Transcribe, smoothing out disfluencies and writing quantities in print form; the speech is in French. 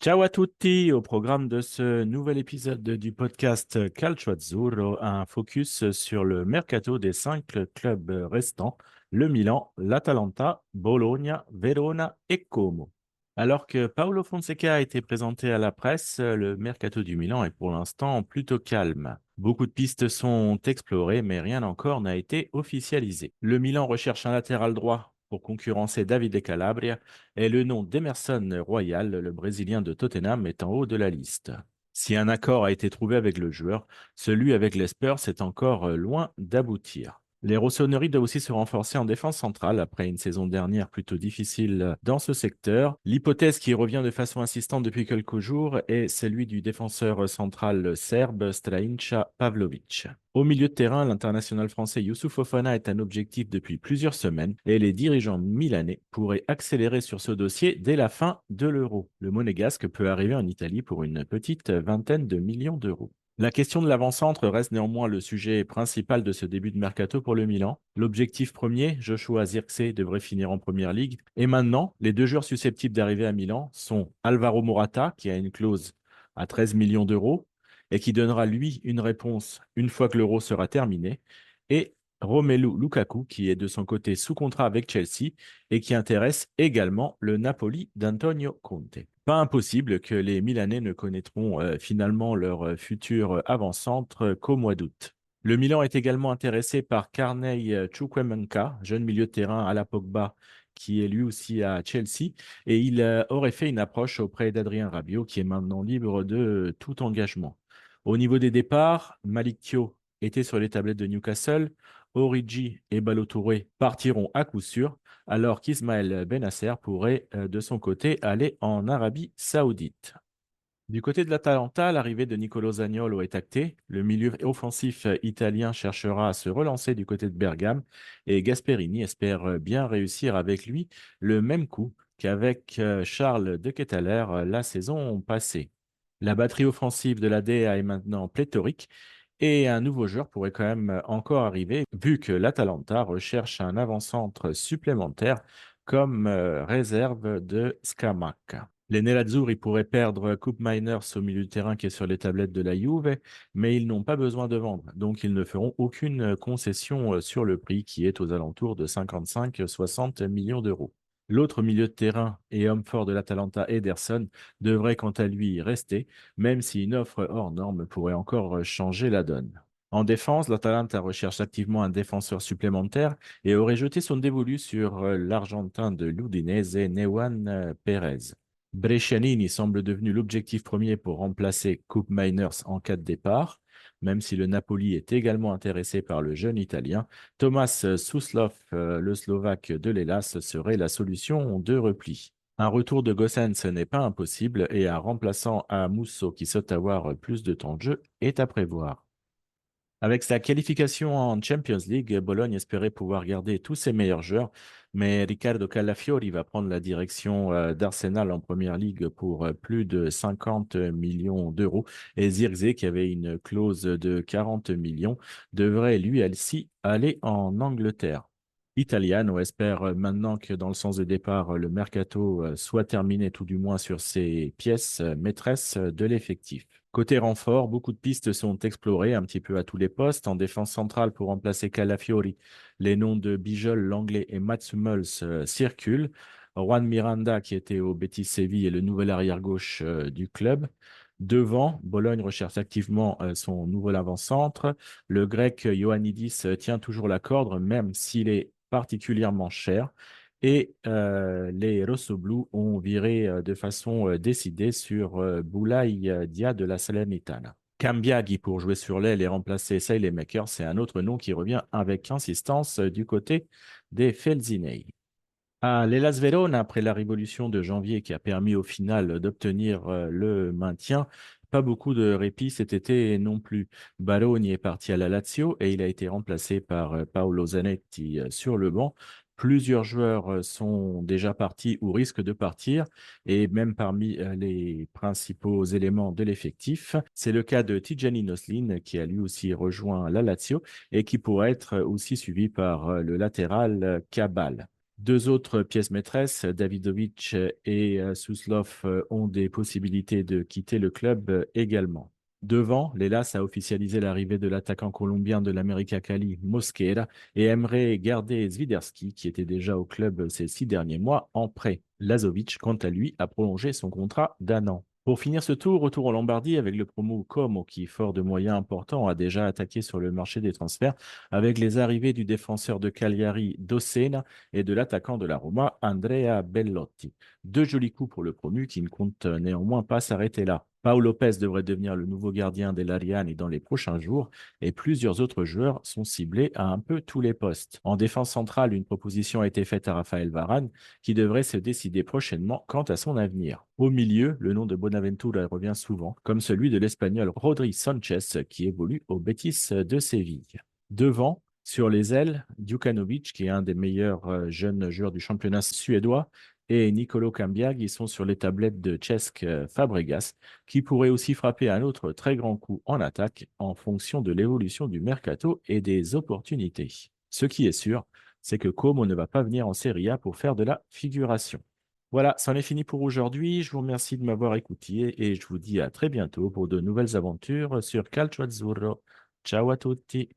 Ciao à tutti, au programme de ce nouvel épisode du podcast Calcio Azzurro, un focus sur le mercato des cinq clubs restants, le Milan, l'Atalanta, Bologna, Verona et Como. Alors que Paolo Fonseca a été présenté à la presse, le mercato du Milan est pour l'instant plutôt calme. Beaucoup de pistes sont explorées, mais rien encore n'a été officialisé. Le Milan recherche un latéral droit pour concurrencer Davide Calabria et le nom d'Emerson Royal, le Brésilien de Tottenham, est en haut de la liste. Si un accord a été trouvé avec le joueur, celui avec les Spurs est encore loin d'aboutir. Les Rossoneri doivent aussi se renforcer en défense centrale après une saison dernière plutôt difficile dans ce secteur. L'hypothèse qui revient de façon insistante depuis quelques jours est celui du défenseur central serbe Strahinja Pavlovic. Au milieu de terrain, l'international français Youssouf Fofana est un objectif depuis plusieurs semaines et les dirigeants milanais pourraient accélérer sur ce dossier dès la fin de l'Euro. Le monégasque peut arriver en Italie pour une petite vingtaine de millions d'euros. La question de l'avant-centre reste néanmoins le sujet principal de ce début de mercato pour le Milan. L'objectif premier, Joshua Zirkzee, devrait finir en première ligue. Et maintenant, les deux joueurs susceptibles d'arriver à Milan sont Alvaro Morata, qui a une clause à 13 millions d'euros et qui donnera lui une réponse une fois que l'Euro sera terminé, et Romelu Lukaku, qui est de son côté sous contrat avec Chelsea et qui intéresse également le Napoli d'Antonio Conte. Pas impossible que les Milanais ne connaîtront finalement leur futur avant-centre qu'au mois d'août. Le Milan est également intéressé par Carney Chukwuemeka, jeune milieu de terrain à la Pogba, qui est lui aussi à Chelsea, et il aurait fait une approche auprès d'Adrien Rabiot, qui est maintenant libre de tout engagement. Au niveau des départs, Malik Thio était sur les tablettes de Newcastle, Origi et Ballo-Touré partiront à coup sûr, alors qu'Ismaël Benasser pourrait de son côté aller en Arabie Saoudite. Du côté de l'Atalanta, l'arrivée de Nicolo Zaniolo est actée. Le milieu offensif italien cherchera à se relancer du côté de Bergame et Gasperini espère bien réussir avec lui le même coup qu'avec Charles de Ketelaere la saison passée. La batterie offensive de la DA est maintenant pléthorique et un nouveau joueur pourrait quand même encore arriver, vu que l'Atalanta recherche un avant-centre supplémentaire comme réserve de Scamacca. Les Nerazzurri pourraient perdre Coupe Miners au milieu de terrain qui est sur les tablettes de la Juve, mais ils n'ont pas besoin de vendre, donc ils ne feront aucune concession sur le prix qui est aux alentours de 55-60 millions d'euros. L'autre milieu de terrain et homme fort de l'Atalanta, Ederson, devrait quant à lui rester, même si une offre hors norme pourrait encore changer la donne. En défense, l'Atalanta recherche activement un défenseur supplémentaire et aurait jeté son dévolu sur l'Argentin de l'Udinese, Newan Perez. Brescianini semble devenu l'objectif premier pour remplacer Coupe Miners en cas de départ, même si le Napoli est également intéressé par le jeune Italien. Thomas Suslov, le Slovaque de l'Hellas, serait la solution de repli. Un retour de Gossens n'est pas impossible et un remplaçant à Musso qui saute avoir plus de temps de jeu est à prévoir. Avec sa qualification en Champions League, Bologne espérait pouvoir garder tous ses meilleurs joueurs, mais Riccardo Calafiori va prendre la direction d'Arsenal en Première Ligue pour plus de 50 millions d'euros et Zirkzee, qui avait une clause de 40 millions, devrait lui aussi aller en Angleterre. Italiano espère maintenant que dans le sens de départ, le mercato soit terminé tout du moins sur ses pièces maîtresses de l'effectif. Côté renfort, beaucoup de pistes sont explorées un petit peu à tous les postes. En défense centrale pour remplacer Calafiori, les noms de Bijol, Langlais et Mats Hummels circulent. Juan Miranda, qui était au Betis Séville, est le nouvel arrière-gauche du club. Devant, Bologne recherche activement son nouvel avant-centre. Le grec Ioannidis tient toujours la corde, même s'il est particulièrement cher. Et les Rossoblu ont viré de façon décidée sur Boulaye Dia de la Salernitana. Cambiaghi pour jouer sur l'aile et remplacer Saelemaekers, c'est un autre nom qui revient avec insistance du côté des Felsinei. À l'Hellas Vérone, après la révolution de janvier qui a permis au final d'obtenir le maintien, pas beaucoup de répit cet été non plus. Baroni est parti à la Lazio et il a été remplacé par Paolo Zanetti sur le banc. Plusieurs joueurs sont déjà partis ou risquent de partir, et même parmi les principaux éléments de l'effectif. C'est le cas de Tijani Noslin qui a lui aussi rejoint la Lazio et qui pourrait être aussi suivi par le latéral Cabal. Deux autres pièces maîtresses, Davidovic et Suslov, ont des possibilités de quitter le club également. Devant, l'Hellas a officialisé l'arrivée de l'attaquant colombien de l'América Cali, Mosquera, et aimerait garder Zwiderski, qui était déjà au club ces 6 derniers mois, en prêt. Lazovic, quant à lui, a prolongé son contrat d'1 an. Pour finir ce tour, retour en Lombardie avec le promo Como, qui, fort de moyens importants, a déjà attaqué sur le marché des transferts avec les arrivées du défenseur de Cagliari, Dossena, et de l'attaquant de la Roma, Andrea Bellotti. Deux jolis coups pour le promu qui ne compte néanmoins pas s'arrêter là. Paolo Lopez devrait devenir le nouveau gardien des Lariani dans les prochains jours et plusieurs autres joueurs sont ciblés à un peu tous les postes. En défense centrale, une proposition a été faite à Raphaël Varane qui devrait se décider prochainement quant à son avenir. Au milieu, le nom de Bonaventura revient souvent, comme celui de l'Espagnol Rodri Sanchez qui évolue au Betis de Séville. Devant, sur les ailes, Djukanovic, qui est un des meilleurs jeunes joueurs du championnat suédois, et Nicolo Cambiaghi sont sur les tablettes de Cesc Fabregas, qui pourrait aussi frapper un autre très grand coup en attaque en fonction de l'évolution du mercato et des opportunités. Ce qui est sûr, c'est que Como ne va pas venir en Serie A pour faire de la figuration. Voilà, c'en est fini pour aujourd'hui. Je vous remercie de m'avoir écouté et je vous dis à très bientôt pour de nouvelles aventures sur Calcio Azzurro. Ciao à tutti!